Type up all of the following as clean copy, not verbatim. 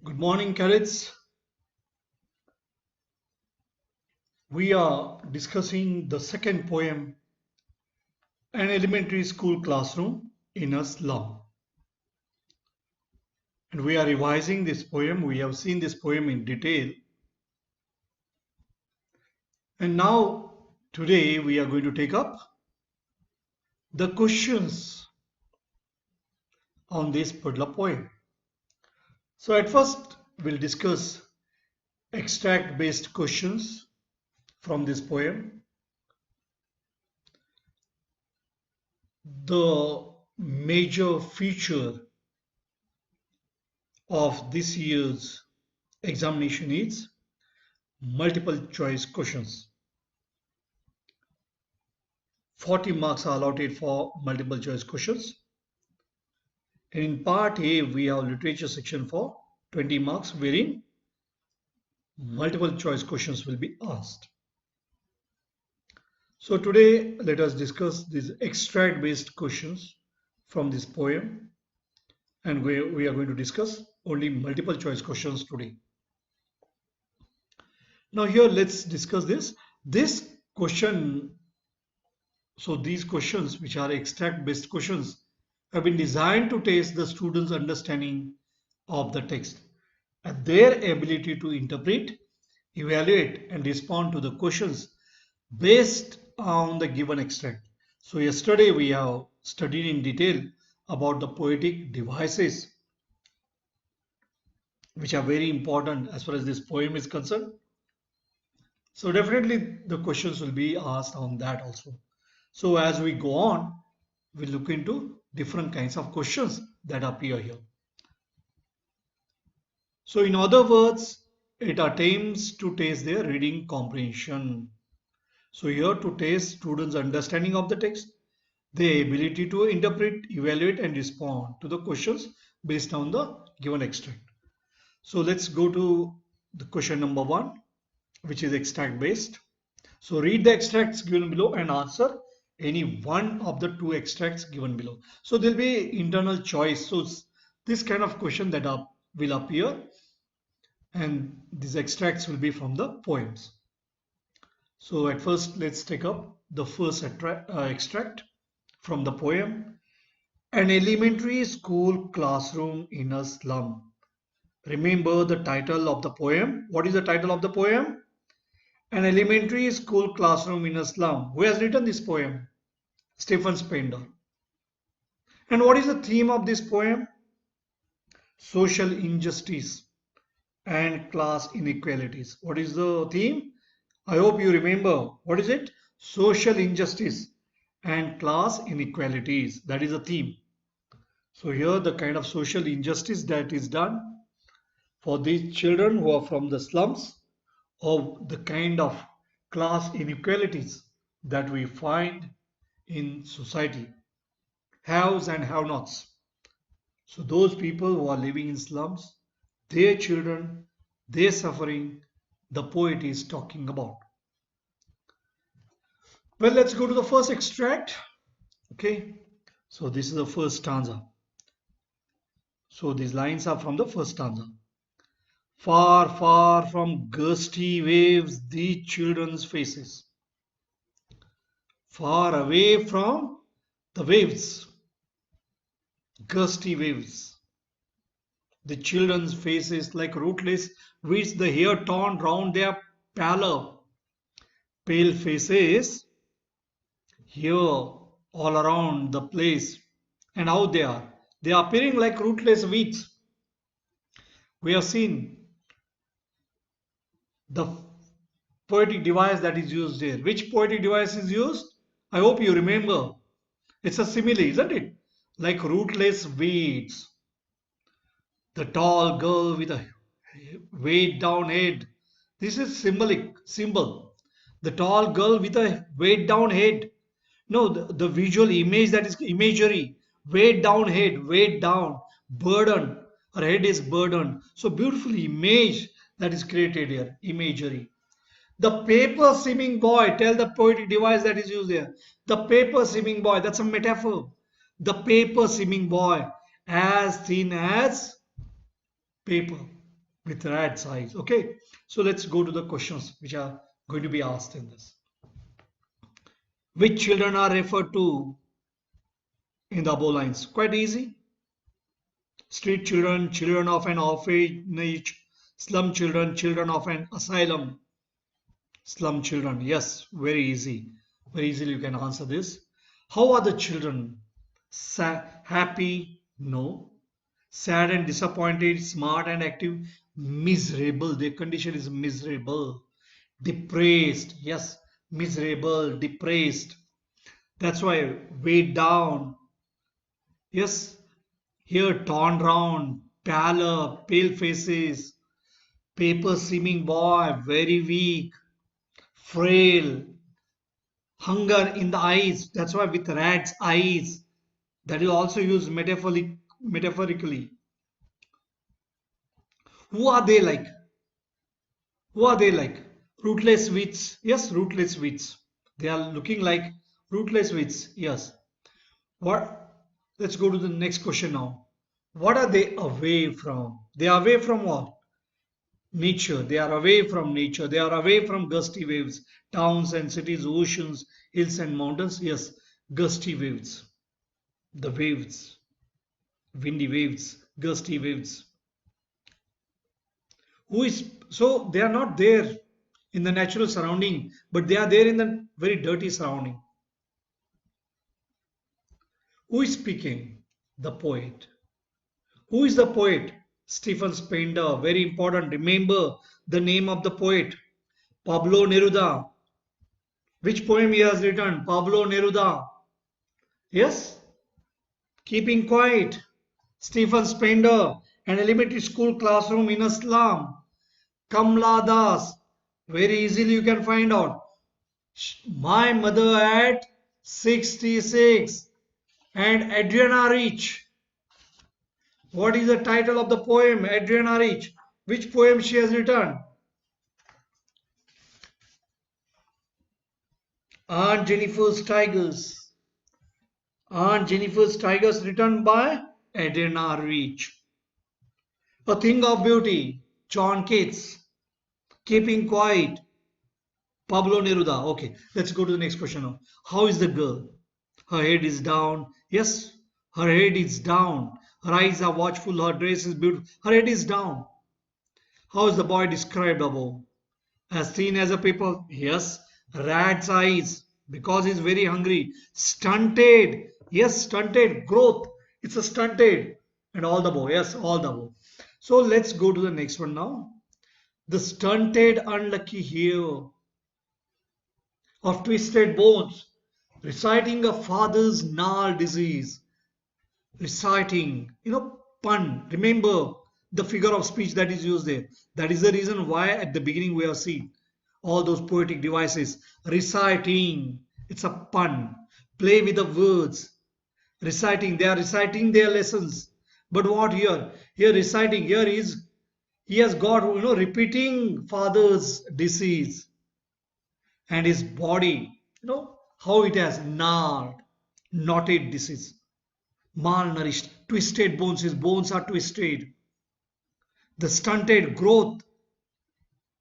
Good morning, cadets. We are discussing the second poem, An Elementary School Classroom in a Slum. And we are revising this poem. We have seen this poem in detail. And now, today, we are going to take up the questions on this particular poem. So, at first, we'll discuss extract-based questions from this poem. The major feature of this year's examination is multiple choice questions. 40 marks are allotted for multiple choice questions. And in part A, we have literature section for 20 marks wherein multiple choice questions will be asked. So today, let us discuss these extract based questions from this poem. And we are going to discuss only multiple choice questions today. Now here, let's discuss this. This question, so these questions which are extract based questions have been designed to test the students' understanding of the text and their ability to interpret, evaluate and respond to the questions based on the given extract. So yesterday we have studied in detail about the poetic devices which are very important as far as this poem is concerned. So definitely the questions will be asked on that also. So as we go on, we'll look into different kinds of questions that appear here. So in other words, it attempts to test their reading comprehension. So here to test students' understanding of the text, their ability to interpret, evaluate and respond to the questions based on the given extract. So let's go to the question number 1, which is extract based. So read the extracts given below and answer any one of the two extracts given below. So there will be internal choice. So this kind of question that will appear, and these extracts will be from the poems. So at first, let's take up the first extract from the poem. An elementary school classroom in a slum. Remember the title of the poem. What is the title of the poem? An elementary school classroom in a slum. Who has written this poem? Stephen Spender. And what is the theme of this poem? Social injustice and class inequalities. What is the theme? I hope you remember. What is it? Social injustice and class inequalities. That is a theme. So here the kind of social injustice that is done for these children who are from the slums, or the kind of class inequalities that we find in society, haves and have-nots. So those people who are living in slums, their children, their suffering, the poet is talking about. Well, let's go to the first extract. Okay, so this is the first stanza. So these lines are from the first stanza. Far, far from gusty waves, the children's faces. Far away from the waves, gusty waves. The children's faces like rootless weeds, the hair torn round their pallor. Pale faces here all around the place. And how they are? They are appearing like rootless weeds. We have seen the poetic device that is used here. Which poetic device is used? I hope you remember. It's a simile, isn't it? Like rootless weeds. The tall girl with a weighed down head. This is symbol. The tall girl with a weighed down head. No, the visual image, that is imagery. Weighed down head, weighed down, burden. Her head is burdened. So beautiful image that is created here, imagery. The paper seeming boy, tell the poetic device that is used there. The paper seeming boy, that's a metaphor. The paper seeming boy, as thin as paper. with rat's eyes. Okay, so let's go to the questions which are going to be asked in this. Which children are referred to in the above lines? Quite easy. Street children, children of an orphanage, slum children, children of an asylum. Slum children, yes, very easy. Very easily you can answer this. How are the children? Happy? No. Sad and disappointed, smart and active, miserable. Their condition is miserable. Depressed, yes, miserable, depressed. That's why weighed down. Yes, here torn round, pallor, pale faces, paper seeming boy, very weak, frail, hunger in the eyes. That's why with rat's eyes. That is also used metaphorically. Who are they like? Who are they like? Rootless wits. Yes, rootless wits. They are looking like rootless wits. Yes. What? Let's go to the next question now. What are they away from? They are away from what? Nature. They are away from nature. They are away from gusty waves, towns and cities, oceans, hills and mountains. Yes, gusty waves. The waves, windy waves, gusty waves. Who is so they are not there in the natural surrounding, but they are there in the very dirty surrounding. Who is speaking? The poet. Who is the poet? Stephen Spender. Very important. Remember the name of the poet. Pablo Neruda. Which poem he has written? Pablo Neruda. Yes? Keeping Quiet. Stephen Spender. An elementary school classroom in a slum. Kamla Das. Very easily you can find out. My mother at 66. And Adriana Rich. What is the title of the poem? Adriana Rich. Which poem she has written? Aunt Jennifer's Tigers. Aunt Jennifer's Tigers written by Adriana Rich. A Thing of Beauty. John Keats. Keeping Quiet. Pablo Neruda. Okay, let's go to the next question now. How is the girl? Her head is down. Yes, her head is down. Her eyes are watchful. Her dress is beautiful. Her head is down. How is the boy described above? As thin as a paper? Yes. Rat's eyes because he's very hungry. Stunted. Yes, stunted. Growth. It's a stunted. And all the above. Yes, all the above. So let's go to the next one now. The stunted unlucky hero of twisted bones, reciting a father's gnarled disease, reciting, pun. Remember the figure of speech that is used there. That is the reason why at the beginning we have seen all those poetic devices. Reciting, it's a pun. Play with the words. Reciting, they are reciting their lessons. But what here? Here reciting, here is he has got, repeating father's disease and his body, how it has gnarled, knotted disease, malnourished, twisted bones. His bones are twisted. The stunted growth.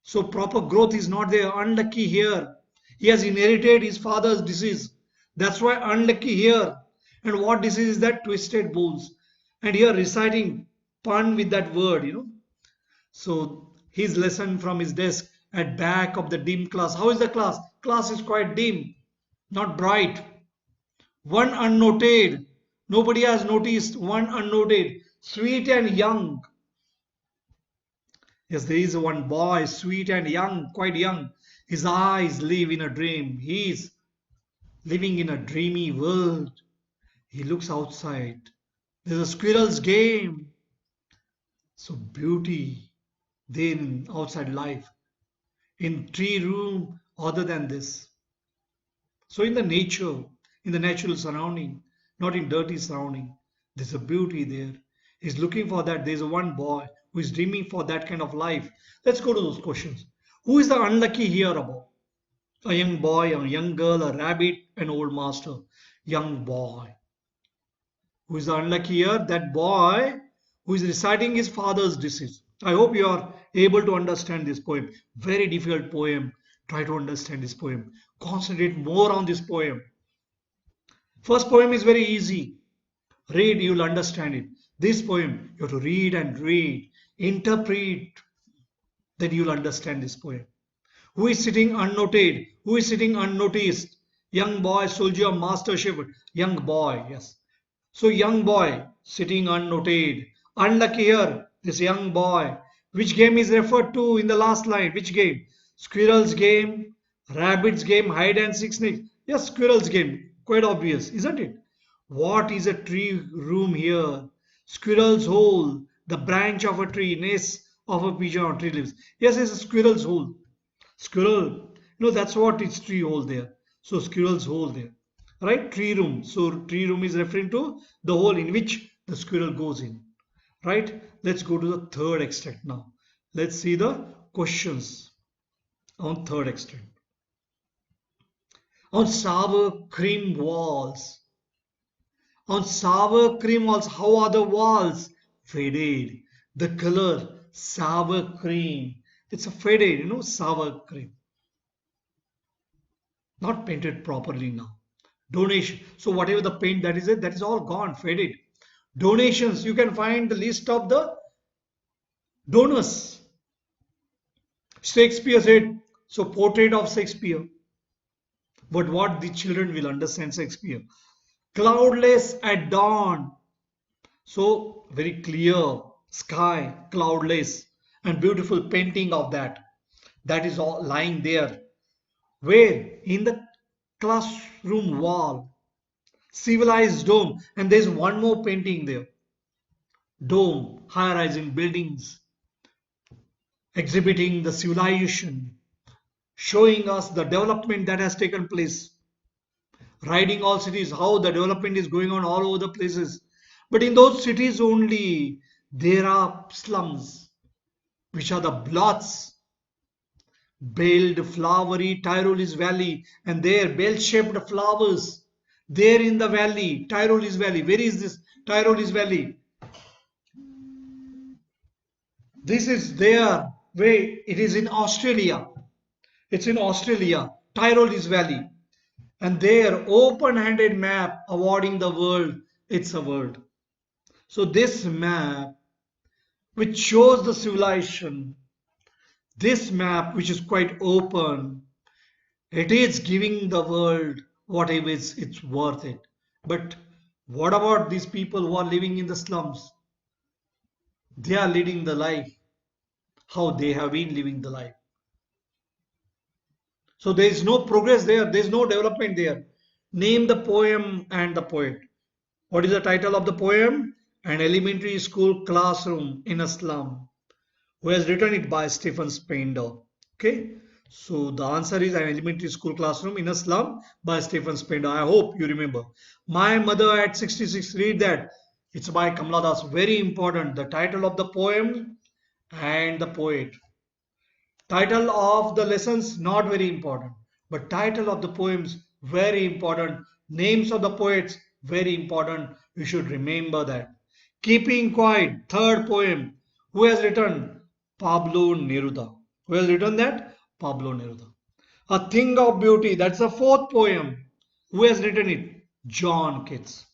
So proper growth is not there. Unlucky here. He has inherited his father's disease. That's why unlucky here. And what disease is that? Twisted bones. And here reciting pun with that word, So his lesson from his desk at back of the dim class. How is the class? Class is quite dim, not bright. One unnoted. Nobody has noticed. One unnoted. Sweet and young. Yes, there is one boy, sweet and young, quite young. His eyes live in a dream. He is living in a dreamy world. He looks outside. There's a squirrel's game. So beauty then outside life. In tree room other than this. So in the nature, in the natural surrounding, not in dirty surrounding, there's a beauty there. He's looking for that. There's one boy who is dreaming for that kind of life. Let's go to those questions. Who is the unlucky here about? A young boy, a young girl, a rabbit, an old master. Young boy. Who is the unlucky here? That boy who is reciting his father's disease. I hope you are able to understand this poem. Very difficult poem. Try to understand this poem. Concentrate more on this poem. First poem is very easy. Read, you'll understand it. This poem, you have to read and read, interpret, then you'll understand this poem. Who is sitting unnoted? Who is sitting unnoticed? Young boy, soldier, master shepherd. Young boy, yes. So young boy sitting unnoted. Unlucky here, this young boy. Which game is referred to in the last line? Which game? Squirrel's game, rabbit's game, hide and seek snake. Yes, squirrel's game. Quite obvious, isn't it? What is a tree room here? Squirrel's hole, the branch of a tree, nest of a pigeon on tree leaves. Yes, it's a squirrel's hole. Squirrel, that's what it's tree hole there. So squirrel's hole there, right? Tree room. So tree room is referring to the hole in which the squirrel goes in, right? Let's go to the third extract now. Let's see the questions on third extract. On sour cream walls. On sour cream walls, how are the walls? Faded. The color, sour cream. It's a faded, sour cream. Not painted properly now. Donation. So whatever the paint that is all gone, faded. Donations. You can find the list of the donors. Shakespeare said, so portrait of Shakespeare. But what the children will understand Shakespeare. Cloudless at dawn. So very clear sky, cloudless, and beautiful painting of that. That is all lying there. Where? In the classroom wall. Civilized dome. And there's one more painting there. Dome, high-rising buildings, exhibiting the civilization, showing us the development that has taken place. Riding all cities, how the development is going on all over the places. But in those cities only, there are slums, which are the blots. Belled, flowery Tyrolese valley, and there bell-shaped flowers. There in the valley, Tyrolese valley. Where is this Tyrolese valley? This is there, where it is in Australia. It's in Australia, Tyrolese valley. And there, open-handed map awarding the world. It's a world. So this map, which shows the civilization, this map, which is quite open, it is giving the world whatever it's worth it. But what about these people who are living in the slums? They are leading the life how they have been living the life. So there is no progress there. There is no development there. Name the poem and the poet. What is the title of the poem? An elementary school classroom in a slum. Who has written it? By Stephen Spender. Okay. So the answer is an elementary school classroom in a slum by Stephen Spender. I hope you remember. My Mother at 66. Read that. It's by Kamala Das. Very important. The title of the poem and the poet. Title of the lessons, not very important. But title of the poems, very important. Names of the poets, very important. You should remember that. Keeping Quiet, third poem. Who has written? Pablo Neruda. Who has written that? Pablo Neruda. A Thing of Beauty, that's the fourth poem. Who has written it? John Keats.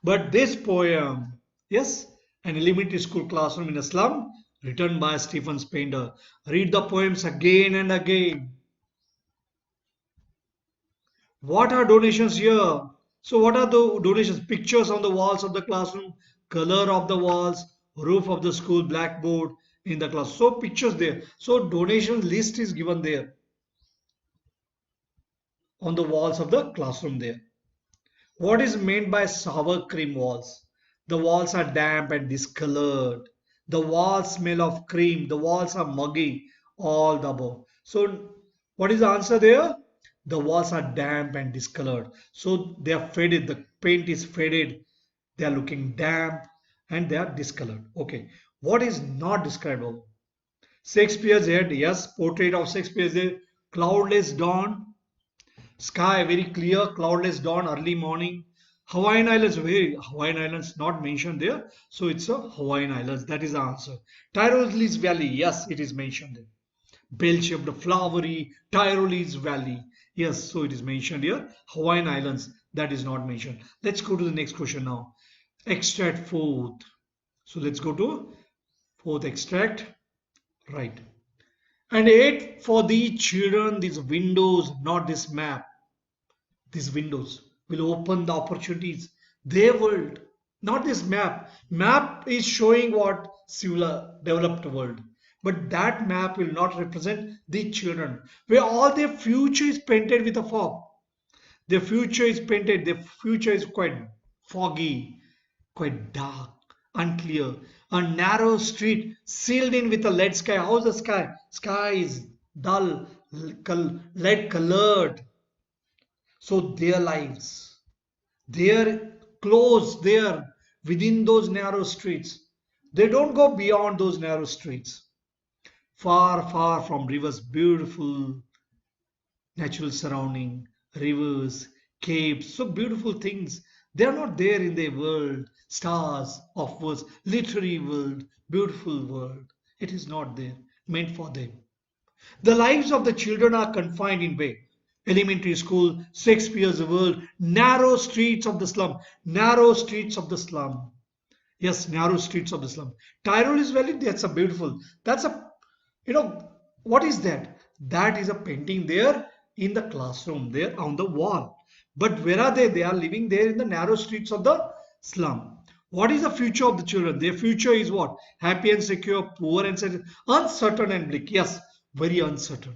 But this poem, yes, an elementary school classroom in a slum, written by Stephen Spender. Read the poems again and again. What are donations here? So what are the donations? Pictures on the walls of the classroom, color of the walls, roof of the school, blackboard in the class. So pictures there. So donation list is given there on the walls of the classroom there. What is meant by sour cream walls? The walls are damp and discolored. The walls smell of cream. The walls are muggy. All the above. So what is the answer there? The walls are damp and discolored. So they are faded. The paint is faded. They are looking damp and they are discolored. Okay. What is not describable? Shakespeare's head. Yes. Portrait of Shakespeare's head. Cloudless dawn. Sky very clear. Cloudless dawn. Early morning. Hawaiian Islands, where Hawaiian Islands not mentioned there, so it's a Hawaiian Islands. That is the answer. Tyrolese Valley, yes, it is mentioned there. Bell-shaped, flowery Tyrolese Valley. Yes, so it is mentioned here. Hawaiian Islands, that is not mentioned. Let's go to the next question now. Extract fourth. So let's go to fourth extract. Right. And eight for the children, these windows, not this map. These windows will open the opportunities. Their world, not this map. Map is showing what civil developed world. But that map will not represent the children, where all their future is painted with a fog. Their future is painted, their future is quite foggy, quite dark, unclear. A narrow street sealed in with a lead sky. How's the sky? Sky is dull, lead colored. So their lives, their close there within those narrow streets. They don't go beyond those narrow streets. Far, far from rivers, beautiful natural surrounding, rivers, caves, so beautiful things. They are not there in their world, stars of words, literary world, beautiful world. It is not there, meant for them. The lives of the children are confined in way. Elementary school, Shakespeare's world, narrow streets of the slum, narrow streets of the slum. Yes, narrow streets of the slum. Tyrol is Valley, that's a beautiful. That's a, you know, what is that? That is a painting there in the classroom, there on the wall. But where are they? They are living there in the narrow streets of the slum. What is the future of the children? Their future is what? Happy and secure, poor and uncertain and bleak. Yes, very uncertain.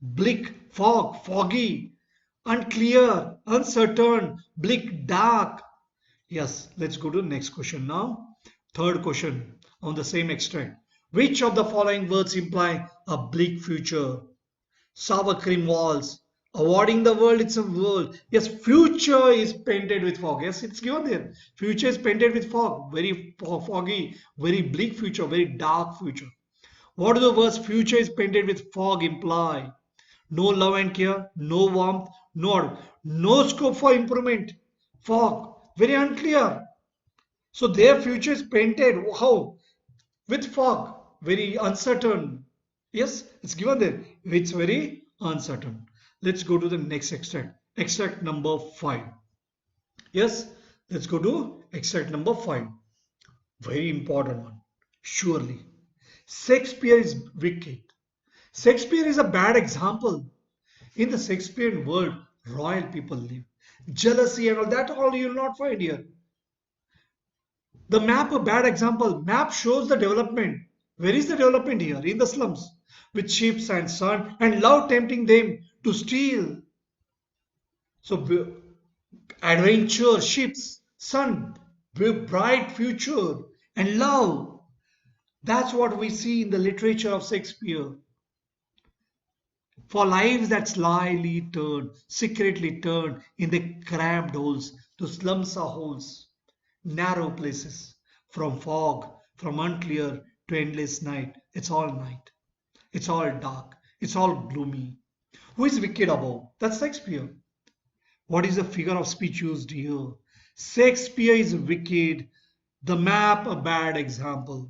Bleak, fog, foggy, unclear, uncertain, bleak, dark. Yes, let's go to the next question now. Third question on the same extract. Which of the following words imply a bleak future? Sour cream walls. Avoiding the world, it's a world. Yes, future is painted with fog. Yes, it's given there. Future is painted with fog. Very foggy, very bleak future, very dark future. What do the words future is painted with fog imply? No love and care, no warmth, no scope for improvement. Fog, very unclear. So their future is painted how? With fog, very uncertain. Yes, it's given there. It's very uncertain. Let's go to the next extract. Extract number 5. Yes, let's go to extract number 5. Very important one. Surely. Shakespeare is wicked. Shakespeare is a bad example. In the Shakespearean world, royal people live. Jealousy and all that, all you will not find here. The map, a bad example. Map shows the development. Where is the development here? In the slums. With ships and sun and love tempting them to steal. So adventure, ships, sun, bright future and love. That's what we see in the literature of Shakespeare. For lives that slyly turn, secretly turn in the cramped holes to slums or holes, narrow places, from fog, from unclear to endless night. It's all night. It's all dark. It's all gloomy. Who is wicked above? That's Shakespeare. What is the figure of speech used here? Shakespeare is wicked. The map, a bad example.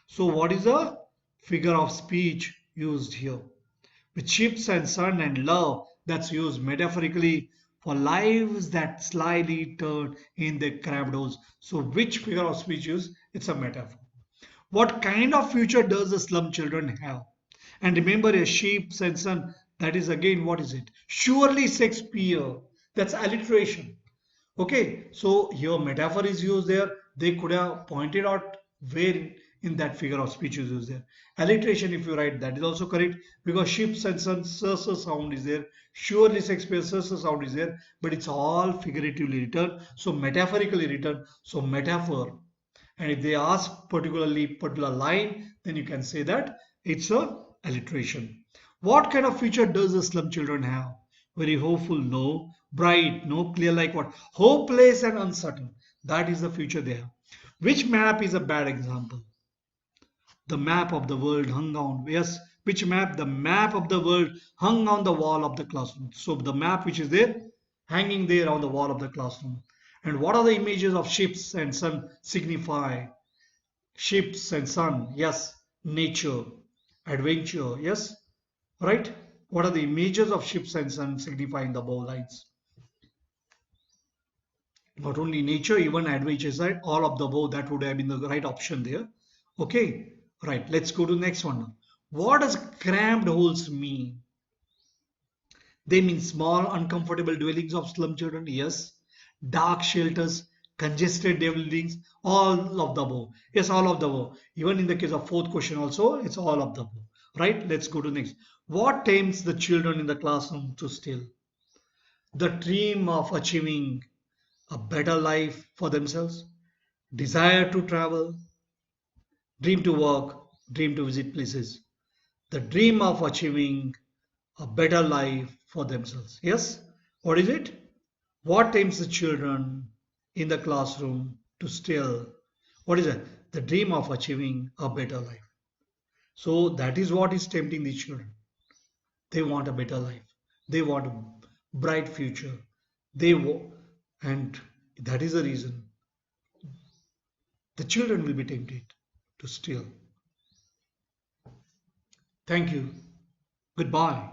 So what is the figure of speech used here? With ships and sun and love, that's used metaphorically for lives that slyly turn in their cramped holes. So which figure of speech used? It's a metaphor. What kind of future does the slum children have? And remember, a sheep and sun, that is again, what is it? Surely Shakespeare. That's alliteration. Okay, so here metaphor is used there. They could have pointed out where in that figure of speech is used there. Alliteration, if you write, that is also correct, because ships and sun, sound is there. Surely Shakespeare, sound is there, but it's all figuratively written, so metaphorically written. So metaphor. And if they ask particular line, then you can say that it's a alliteration. What kind of future does the slum children have? Very hopeful, no. Bright, no. Clear, like what? Hopeless and uncertain. That is the future they have. Which map is a bad example? The map of the world hung on. Yes, which map? The map of the world hung on the wall of the classroom. So the map which is there, hanging there on the wall of the classroom. And what are the images of ships and sun signify? Ships and sun, yes. Nature, adventure, yes. Right? What are the images of ships and sun signifying the above lines? Not only nature, even adventure, right? All of the above, that would have been the right option there. Okay, right. Let's go to the next one. What does cramped holes mean? They mean small, uncomfortable dwellings of slum children, yes. Dark shelters, congested buildings, all of the above. Yes, all of the above. Even in the case of fourth question also, it's all of the above. Right? Let's go to next. What tempts the children in the classroom to steal? The dream of achieving a better life for themselves, desire to travel, dream to work, dream to visit places, the dream of achieving a better life for themselves. Yes? What is it? What tempts the children in the classroom to steal? What is it? The dream of achieving a better life. So that is what is tempting the children. They want a better life. They want a bright future. And that is the reason the children will be tempted to steal. Thank you. Goodbye.